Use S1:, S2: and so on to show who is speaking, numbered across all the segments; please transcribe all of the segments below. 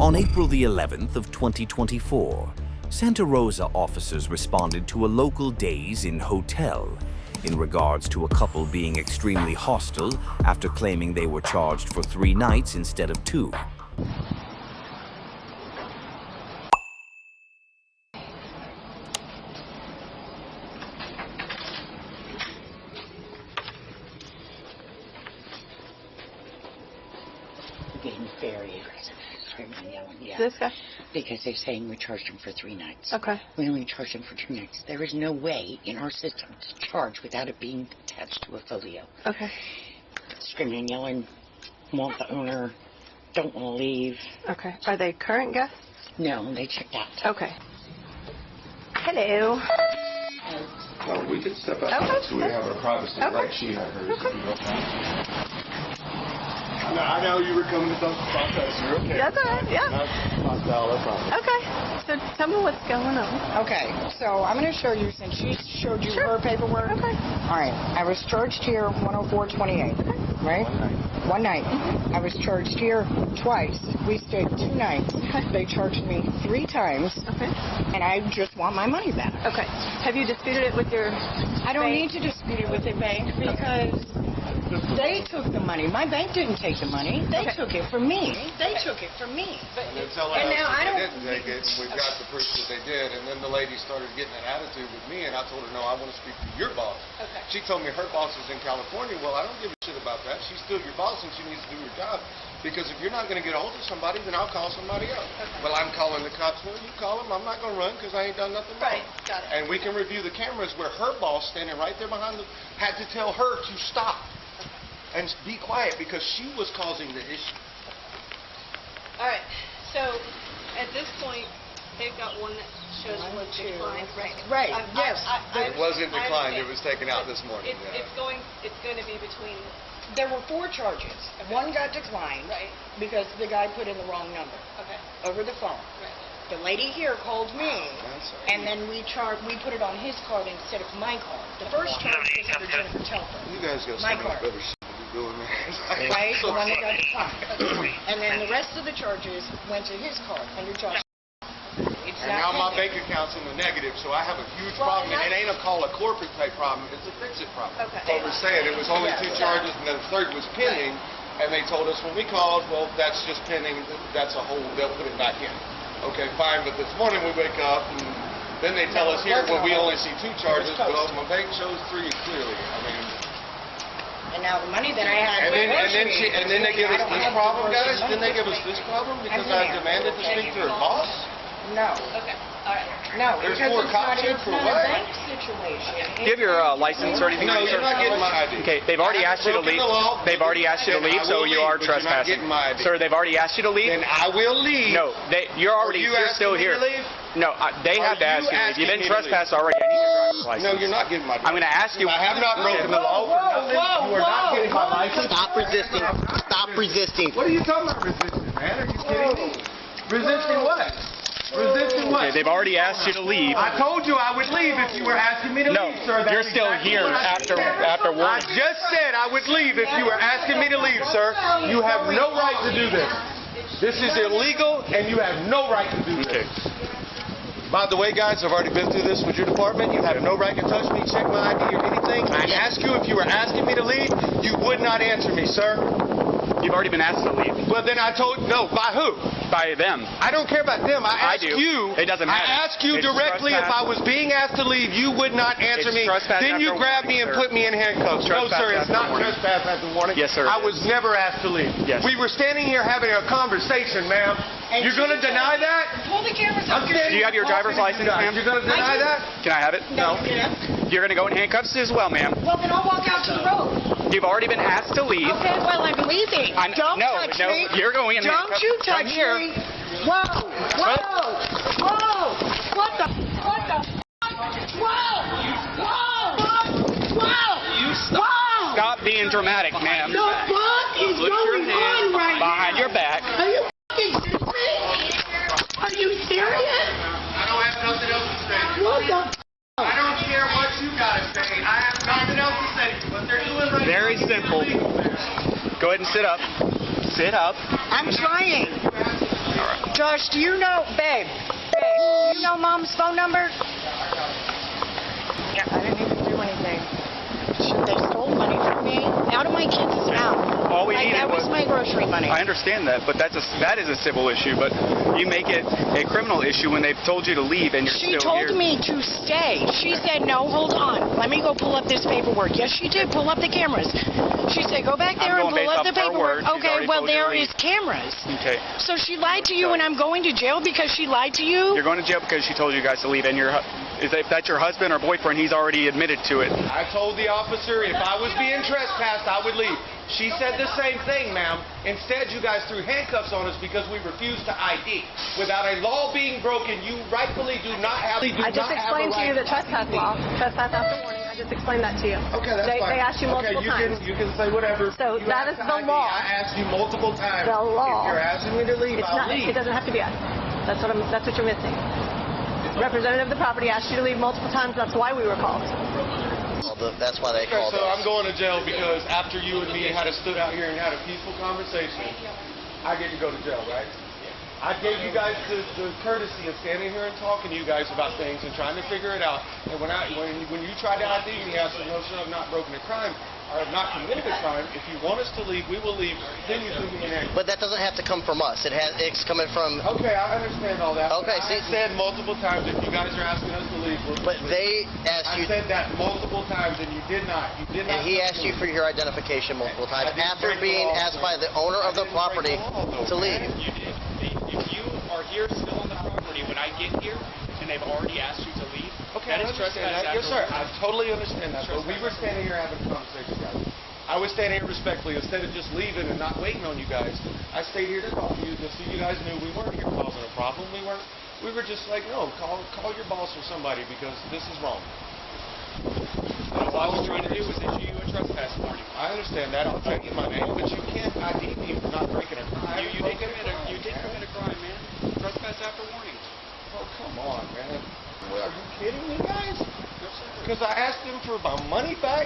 S1: On April the 11th of 2024, Santa Rosa officers responded to a local Days Inn hotel in regards to a couple being extremely hostile after claiming they were charged for 3 nights instead of 2.
S2: Being very aggressive, screaming and yelling, yeah.
S3: This guy?
S2: Because they're saying we charged him for 3 nights.
S3: Okay.
S2: We only charged him for 2 nights. There is no way in our system to charge without it being attached to a folio.
S3: Okay.
S2: Screaming and yelling, want the owner, don't want to leave.
S3: Okay. Are they current guests?
S2: No, they checked out.
S3: Okay. Hello.
S4: Well, we could step out
S3: Okay.
S4: so we have our privacy.
S3: Okay.
S4: Like she had hers.
S3: Okay.
S4: No, I know you were coming to talk about that, sir. Okay.
S3: That's all right, yeah.
S4: Not style, no problem.
S3: Okay. So tell me what's going on.
S5: Okay, so I'm going to show you, since she showed you her paperwork.
S3: Okay.
S5: All right, I was charged here 104.28, right? One night. I was charged here twice. We stayed 2 nights. They charged me 3 times.
S3: Okay.
S5: And I just want my money back.
S3: Okay. Have you disputed it with your
S5: I don't
S3: bank?
S5: need to dispute it with the bank because they took the money. My bank didn't take the money. They took it from me. They took it from me.
S4: And
S5: now I don't-
S4: they didn't take it, and we've got the proof that they did. And then the lady started getting an attitude with me, and I told her, no, I want to speak to your boss.
S3: Okay.
S4: She told me her boss is in California. Well, I don't give a shit about that. She's still your boss, and she needs to do her job. Because if you're not going to get a hold of somebody, then I'll call somebody else.
S3: Okay.
S4: Well, I'm calling the cops. Well, you call them. I'm not going to run because I ain't done nothing wrong.
S3: Right. Got it.
S4: And we can review the cameras where her boss, standing right there behind the, had to tell her to stop and be quiet because she was causing the issue.
S3: All right. So at this point, they've got one that shows was declined. Right.
S5: Right, yes.
S4: It wasn't declined. It was taken out this morning. Yeah.
S3: It's going to be between.
S5: There were 4 charges. One got declined
S3: Right.
S5: because the guy put in the wrong number
S3: Okay.
S5: over the phone.
S3: Right.
S5: The lady here called me,
S4: That's right.
S5: and then we put it on his card instead of my card. The first charge was under Jennifer Telfer.
S4: You guys got
S5: My
S4: some
S5: card.
S4: better shit to be doing, man.
S5: Right, the one that got declined. And then the rest of the charges went to his card under Josh. It's
S4: And now my
S5: pending.
S4: bank account's in the negative, so I have a huge
S5: Well,
S4: problem. And it ain't a call a corporate type problem, it's a fix-it problem.
S3: Okay.
S4: What we're saying, it was only 2 charges, and then the 3rd was pending, and they told us when we called, well, that's just pending, that's a hold, they'll put it back in. Okay, fine, but this morning we wake up, and then they tell us here, well, we only see 2 charges. Well, my bank shows 3 clearly. I mean,
S5: And now the money that I had.
S4: and then they give us this problem, guys. Then they give us this problem because I demanded to speak to her boss.
S5: No,
S3: Okay. All right.
S5: no.
S4: There's
S5: because
S4: more
S5: it's
S4: cops
S5: not-
S4: here
S5: it's
S4: for
S5: not
S4: what?
S5: a bank situation.
S6: Do you have your license or anything?
S4: No,
S6: on you,
S4: you're
S6: sir?
S4: not getting my ID.
S6: Okay, they've already
S4: I
S6: asked you to
S4: haven't
S6: leave.
S4: broken the law.
S6: They've already asked you to
S4: Then
S6: leave,
S4: I
S6: so
S4: will
S6: you
S4: leave,
S6: are
S4: but you're not
S6: trespassing.
S4: getting my ID.
S6: Sir, they've already asked you to leave.
S4: Then I will leave.
S6: No, you're already.
S4: You
S6: You're
S4: asking
S6: still
S4: me
S6: here.
S4: to leave?
S6: No, they
S4: Are
S6: have to
S4: you
S6: ask you to leave.
S4: asking
S6: You've been
S4: me to leave?
S6: trespassed already. I need your driver's license.
S4: No, you're not getting my.
S6: I'm going to ask you.
S4: I have not broken the law for nothing. You are not getting my license.
S2: Stop resisting. Stop resisting.
S4: What are you talking about resisting, man? Are you kidding me? Resisting what? Resisting what?
S6: Okay, they've already asked you to leave.
S4: I told you I would leave if you were asking me to
S6: No,
S4: leave, sir. That's
S6: you're still
S4: exactly
S6: here
S4: what I
S6: after
S4: said. I
S6: warning.
S4: just said I would leave if you were asking me to leave, sir. You have no right to do this. This is illegal, and you have no right to do this. By the way, guys, I've already been through this with your department. You have no right to touch me, check my ID, or anything. I asked you if you were asking me to leave. You would not answer me, sir.
S6: You've already been asked to leave.
S4: Well, then I told no. By who?
S6: By them.
S4: I don't care about them. I asked
S6: do.
S4: you.
S6: It doesn't matter.
S4: I asked you
S6: It's
S4: directly if I was being asked to leave. You would not answer
S6: It's
S4: me.
S6: trespass
S4: Then you
S6: after
S4: grabbed me
S6: warning,
S4: and
S6: sir.
S4: put me in handcuffs. No,
S6: Trespass
S4: sir, it's
S6: after
S4: not
S6: warning.
S4: trespass after warning.
S6: Yes, sir,
S4: I
S6: it
S4: was
S6: is.
S4: never asked to leave.
S6: Yes.
S4: We were standing here having a conversation, ma'am. You're going to deny that?
S5: Pull the cameras up.
S6: Do you have your driver's license, ma'am?
S4: You're going to deny that?
S6: Can I have it?
S5: No.
S6: You're going to go in handcuffs as well, ma'am.
S5: Well, then I'll walk out to the road.
S6: You've already been asked to leave.
S5: Okay, well, I'm leaving. Don't touch me.
S6: You're going in
S5: Don't
S6: handcuffs.
S5: you
S6: Come
S5: touch
S6: here.
S5: me. Whoa. Whoa. Whoa. What the? What the? Whoa. Whoa. Whoa.
S6: You stop. Stop being dramatic, ma'am.
S5: The fuck is
S6: Put your
S5: going on
S6: hands
S5: right
S6: behind
S5: now?
S6: your back.
S5: Are you fucking serious? Are you serious?
S4: I don't have nothing else to say.
S5: What the?
S4: I don't care what you got to say. I have nothing else to say. What they're doing right
S6: Very simple. Go ahead and sit up. Sit up.
S5: I'm trying. Josh, do you know, babe, do you know Mom's phone number? Yeah. I didn't even do anything. They stole money from me out of my kids' mouth.
S6: All we
S5: Like,
S6: needed
S5: that was
S6: was.
S5: my grocery money.
S6: I understand that, but that is a civil issue. But you make it a criminal issue when they've told you to leave and you're
S5: She
S6: still
S5: told
S6: here.
S5: me to stay. She said, no, hold on. Let me go pull up this paperwork. Yes, she did. Pull up the cameras. She said, go back there and
S6: going
S5: pull
S6: based
S5: up the
S6: off her
S5: paperwork.
S6: word. She's
S5: Okay,
S6: already
S5: well,
S6: told you to
S5: there
S6: leave.
S5: is cameras.
S6: Okay.
S5: So she lied to you and I'm going to jail because she lied to you?
S6: You're going to jail because she told you guys to leave, and if that's your husband or boyfriend, he's already admitted to it.
S4: I told the officer if I was being trespassed, I would leave. She said the same thing, ma'am. Instead, you guys threw handcuffs on us because we refused to ID. Without a law being broken, you rightfully do not have
S7: I just explained to you the trespass law, trespass after warning. I just explained that to you.
S4: Okay, that's fine.
S7: They asked you multiple times.
S4: You can say whatever.
S7: So
S4: You
S7: that
S4: asked
S7: is
S4: to
S7: the
S4: ID.
S7: law.
S4: I asked you multiple times.
S7: The law.
S4: If you're asking me to leave,
S7: It's
S4: I'll
S7: not.
S4: leave.
S7: It doesn't have to be us. That's what you're missing. Representative of the property asked you to leave multiple times. That's why we were called.
S8: That's why they
S4: Okay,
S8: called
S4: so
S8: us.
S4: I'm going to jail because after you and me had stood out here and had a peaceful conversation, I get to go to jail, right? I gave you guys the courtesy of standing here and talking to you guys about things and trying to figure it out. And when you tried to ID me, I said, no, sir, I've not broken a crime. Or have not committed a crime. If you want us to leave, we will leave. Then you threw me in there.
S8: But that doesn't have to come from us. It's coming from.
S4: Okay, I understand all that.
S8: Okay,
S4: I
S8: see-
S4: said multiple times if you guys are asking us to leave.
S8: But they asked
S4: I
S8: you,
S4: said that multiple times and you did not. You did not.
S8: and he asked you for your identification multiple times
S4: I didn't
S8: after
S4: break the
S8: being
S4: law,
S8: asked
S4: sir.
S8: by the owner of
S4: I
S8: the
S4: didn't break
S8: property
S4: the law, though,
S8: to leave.
S9: You did. If you are here still on the property when I get here and they've already asked you to leave,
S4: Okay,
S9: that
S4: I
S9: is
S4: understand
S9: trespass
S4: that. Yes, sir.
S9: after
S4: I totally understand that. But we were standing here having a conversation, guys. I was standing here respectfully. Instead of just leaving and not waiting on you guys, I stayed here to talk to you just so you guys knew we weren't here causing a problem. We were just like, no, call your boss or somebody because this is wrong.
S9: All I was trying to do was issue you a trespass warning.
S4: I understand that. I'll tell you my name, but you can't ID me for not breaking a crime.
S9: You did commit a crime, man. Trespass after warning.
S4: Oh, come on, man. Well, are you kidding me, guys?
S9: No, sir.
S4: Because I asked them for my money back.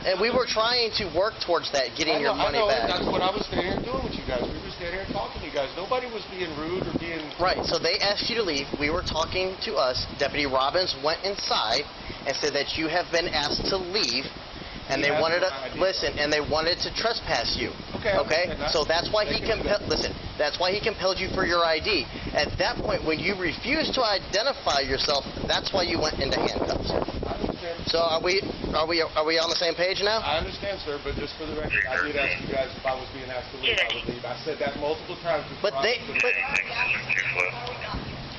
S8: And we were trying to work towards that, getting your money
S4: I know,
S8: back.
S4: that's what I was standing here doing with you guys. We were standing here talking to you guys. Nobody was being rude or being...
S8: Right, so they asked you to leave. We were talking to us. Deputy Robbins went inside and said that you have been asked to leave, and
S4: He
S8: they
S4: has
S8: wanted to
S4: no idea.
S8: listen, and they wanted to trespass you.
S4: Okay, I understand that.
S8: So that's why he
S4: They can do that.
S8: That's why he compelled you for your ID. At that point, when you refused to identify yourself, that's why you went into handcuffs.
S4: I understand.
S8: So are we on the same page now?
S4: I understand, sir, but just for the record, I did ask you guys if I was being asked to leave, I would leave. I said that multiple times.
S8: But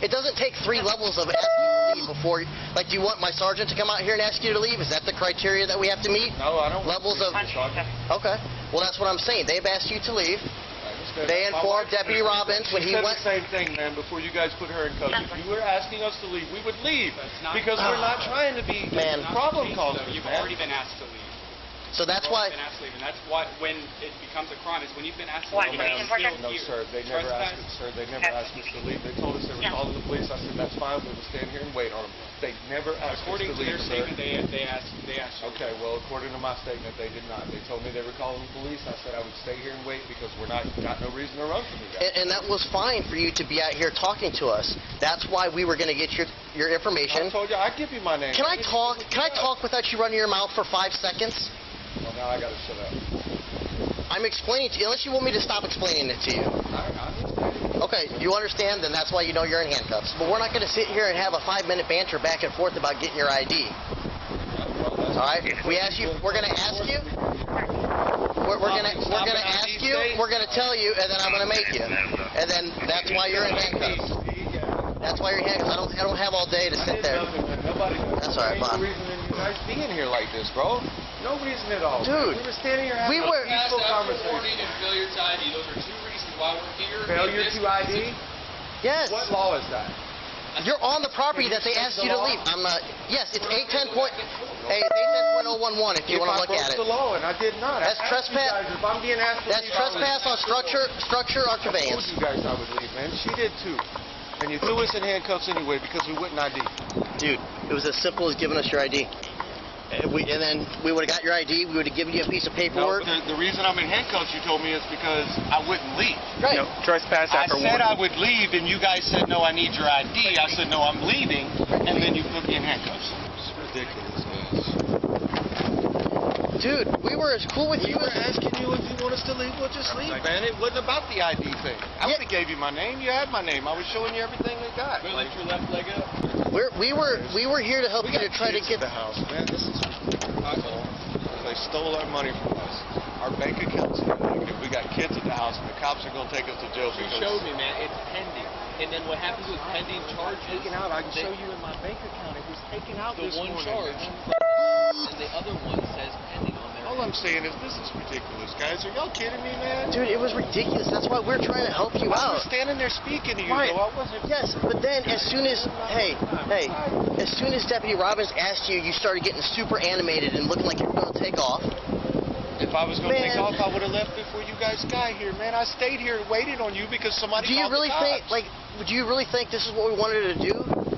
S8: it doesn't take 3 levels of asking to leave before. Like, do you want my sergeant to come out here and ask you to leave? Is that the criteria that we have to meet?
S4: No, I don't.
S8: Levels of.
S4: Sergeant.
S8: Okay. Well, that's what I'm saying. They've asked you to leave.
S4: I understand.
S8: They
S4: My
S8: informed
S4: wife
S8: Deputy
S4: said
S8: Robbins when
S4: she
S8: he
S4: said
S8: went.
S4: the same thing, man, before you guys put her in cuffs. If you were asking us to leave, we would leave. Because we're not trying to be
S8: Man.
S4: problem causers,
S9: You've
S4: man.
S9: already been asked to leave.
S8: So that's
S9: You've
S8: why.
S9: already been asked to leave, and that's why when it becomes a crime is when you've been asked to leave.
S4: No,
S9: and
S4: ma'am.
S9: you're still
S4: No,
S9: here.
S4: sir. They never asked us, sir. They never asked us to leave. They told us they were calling the police. I said, that's fine. We will stand here and wait on them. They never asked us
S9: According
S4: to
S9: to
S4: leave,
S9: their
S4: sir.
S9: statement, they asked you.
S4: Okay, well, according to my statement, they did not. They told me they were calling the police. I said I would stay here and wait because we're got no reason to run from you guys.
S8: And that was fine for you to be out here talking to us. That's why we were going to get your
S4: I
S8: information.
S4: told you, I'd give you my name.
S8: Can I talk? Can I talk without you running your mouth for 5 seconds?
S4: Well, now I got to shut up.
S8: I'm explaining to you, unless you want me to stop explaining it to you.
S4: I understand.
S8: Okay, you understand, then that's why you know you're in handcuffs. But we're not going to sit here and have a 5-minute banter back and forth about getting your ID. All right? We're going to ask you. We're going to ask you. We're going to tell you, and then I'm going to make you. And then that's why you're in handcuffs. That's why you're in handcuffs. I don't have all day to sit there.
S4: Nobody.
S8: That's all right,
S4: Ain't
S8: Bob.
S4: no reason in you guys being here like this, bro. No reason at all.
S8: Dude,
S4: we were standing here having a peaceful conversation.
S9: and failure to ID. Those are two reasons why we're here.
S4: Failure to ID?
S8: Yes.
S4: What law is that?
S8: You're on the property that they asked you to leave. I'm not. Yes, it's 810.011 if you want to look at
S4: I broke the
S8: it.
S4: law, and I did not.
S8: That's
S4: I asked you
S8: trespass-
S4: guys if I'm being asked to
S8: That's
S4: leave, I would
S8: trespass on structure or
S4: I told
S8: conveyance.
S4: you guys I would leave, man. She did too. And you threw us in handcuffs anyway because we wouldn't ID.
S8: Dude, it was as simple as giving us your ID. And then we would have got your ID. We would have given you a piece of
S4: No,
S8: paperwork.
S4: the reason I'm in handcuffs, you told me, is because I wouldn't leave.
S8: Right.
S6: No, trespass
S4: I
S6: after
S4: said
S6: warning.
S4: I would leave, and you guys said, no, I need your ID. I said, no, I'm leaving, and then you put me in handcuffs. It's ridiculous, guys.
S8: Dude, we were as cool with
S4: We
S8: you
S4: were
S8: as...
S4: asking you if you want us to leave, we'll just leave, man. It wasn't about the ID thing. I would have gave you my name. You had my name. I was showing you everything they got.
S9: Lift your left leg up.
S8: We were here to help
S4: We
S8: you
S4: got
S8: to try to
S4: kids
S8: get...
S4: at the house, man. This is they stole our money from us. Our bank accounts are negative. We got kids at the house, and the cops are going to take us to jail.
S9: You showed me, man. It's pending. And then what happens with pending charges?
S4: Taken out. I can show you in my bank account. It was taken out
S9: The
S4: this
S9: one
S4: morning.
S9: charge, and the other one says pending on there.
S4: All I'm saying is this is ridiculous, guys. Are y'all kidding me, man?
S8: Dude, it was ridiculous. That's why we're trying to help you
S4: I
S8: out.
S4: was standing there speaking to you,
S8: Right.
S4: though. I wasn't.
S8: Yes, but then as soon as, as soon as Deputy Robbins asked you, you started getting super animated and looking like you were going to take off.
S4: If I was going to take
S8: Man.
S4: off, I would have left before you guys got here, man. I stayed here and waited on you because somebody
S8: Do you
S4: called
S8: really
S4: the
S8: think,
S4: cops.
S8: do you really think this is what we wanted to do?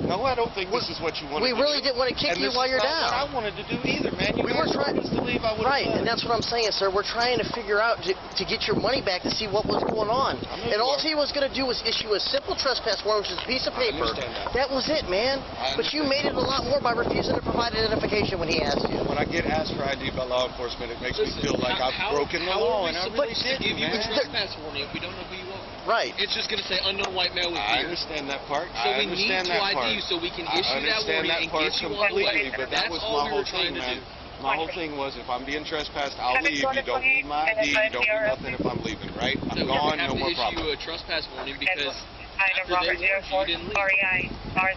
S4: No, I don't think this is what you wanted
S8: We
S4: to
S8: really
S4: do.
S8: didn't want to kick
S4: And
S8: you
S4: this
S8: while
S4: is
S8: you're
S4: not
S8: down.
S4: what I wanted to do either, man. You
S8: We
S4: guys
S8: were trying-
S4: told us to leave, I would have
S8: Right, and that's what I'm saying, sir. We're trying to figure out to get your money back to see what was going on.
S4: know
S8: And
S4: you
S8: all
S4: are.
S8: he was going to do was issue a simple trespass warrant, which is a piece of
S4: I
S8: paper.
S4: understand
S8: That
S4: that.
S8: was it, man.
S4: I
S8: But you made it a lot more by refusing to provide identification when he asked you.
S4: When I get asked for ID by law enforcement, it makes me feel like I've broken the law, and I really
S9: to give
S4: didn't,
S9: you a
S4: man.
S9: trespass warning if we don't know who you are?
S8: Right.
S9: It's just going to say unknown white male with
S4: I
S9: beard.
S4: understand that part.
S9: So
S4: I
S9: we need
S4: understand
S9: to
S4: that
S9: ID
S4: part.
S9: you so we can
S4: I
S9: issue that
S4: understand
S9: warning
S4: that
S9: and
S4: part
S9: get you on the
S4: completely,
S9: way.
S4: but that
S9: That's
S4: was
S9: all
S4: my
S9: we
S4: whole
S9: were trying
S4: thing,
S9: to
S4: man.
S9: do.
S4: My whole thing was, if I'm being trespassed, I'll leave. You don't need my ID. You don't need nothing if I'm leaving, right?
S9: So
S4: I'm
S9: we
S4: gone,
S9: have
S4: no
S9: to
S4: more
S9: issue
S4: problem.
S9: you a trespass warning because
S10: Item
S9: after
S10: Robert
S9: they warned you, you didn't leave.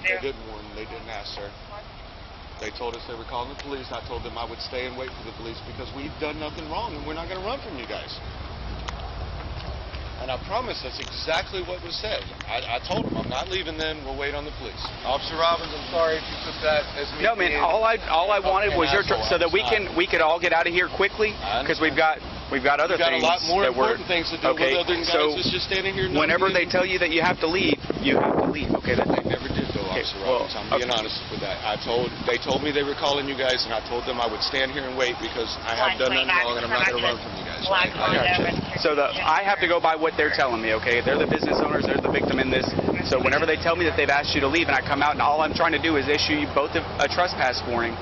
S4: They didn't warn. They didn't ask, sir. They told us they were calling the police. I told them I would stay and wait for the police because we've done nothing wrong and we're not going to run from you guys. And I promise that's exactly what was said. I told them I'm not leaving then. We'll wait on the police. Officer Robbins, I'm sorry if you took that as me.
S6: No, man.
S4: being
S6: All I wanted was your
S4: asshole.
S6: so that we could all get out of here quickly
S4: I
S6: because we've got other
S4: We got a
S6: things
S4: lot more
S6: that we're
S4: important things to do
S6: okay.
S4: with other than
S6: So
S4: guys just standing here.
S6: whenever they tell you that you have to leave, you have to leave. Okay.
S4: They never did though,
S6: Okay,
S4: Officer
S6: well,
S4: Robbins. I'm being honest with that. They told me they were calling you guys, and I told them I would stand here and wait because I have done nothing wrong, and I'm not going to run from you guys. Right?
S6: I gotcha. So I have to go by what they're telling me, okay? They're the business owners, they're the victim in this. So whenever they tell me that they've asked you to leave and I come out and all I'm trying to do is issue you both a trespass warning,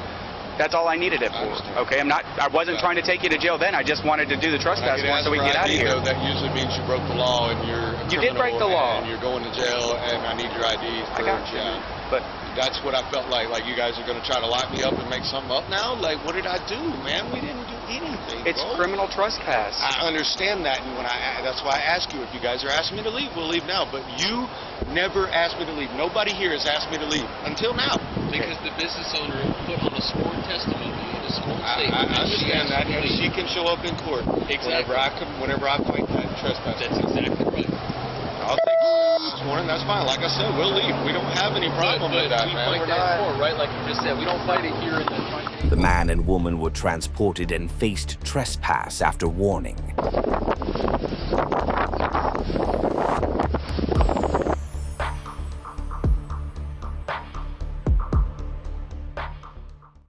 S6: that's all I needed it for, okay? I wasn't trying to take you to jail then, I just wanted to do the trespass warrant so we can get out of here.
S4: Though, that usually means you broke the law and you're a
S6: You did
S4: criminal
S6: break the law.
S4: and you're going to jail, and I need your ID.
S6: I got you, but
S4: that's what I felt like. Like you guys are going to try to lock me up and make something up now? Like, what did I do, man? We didn't do anything,
S6: it's
S4: bro.
S6: criminal trespass.
S4: I understand that, and that's why I ask you. If you guys are asking me to leave, we'll leave now. But you never asked me to leave. Nobody here has asked me to leave until now.
S9: Because the business owner put on a sworn testimony and a sworn statement.
S4: I understand that, and she can show up in court
S9: Exactly.
S4: whenever I fight that trespass.
S9: That's exactly right.
S4: I'll take this morning. That's fine. Like I said, we'll leave. We don't have any problem with that,
S9: we
S4: man.
S9: fight
S4: We're
S9: that
S4: not.
S9: in court, right? Like you just said, we don't fight it here and then.
S1: The man and woman were transported and faced trespass after warning.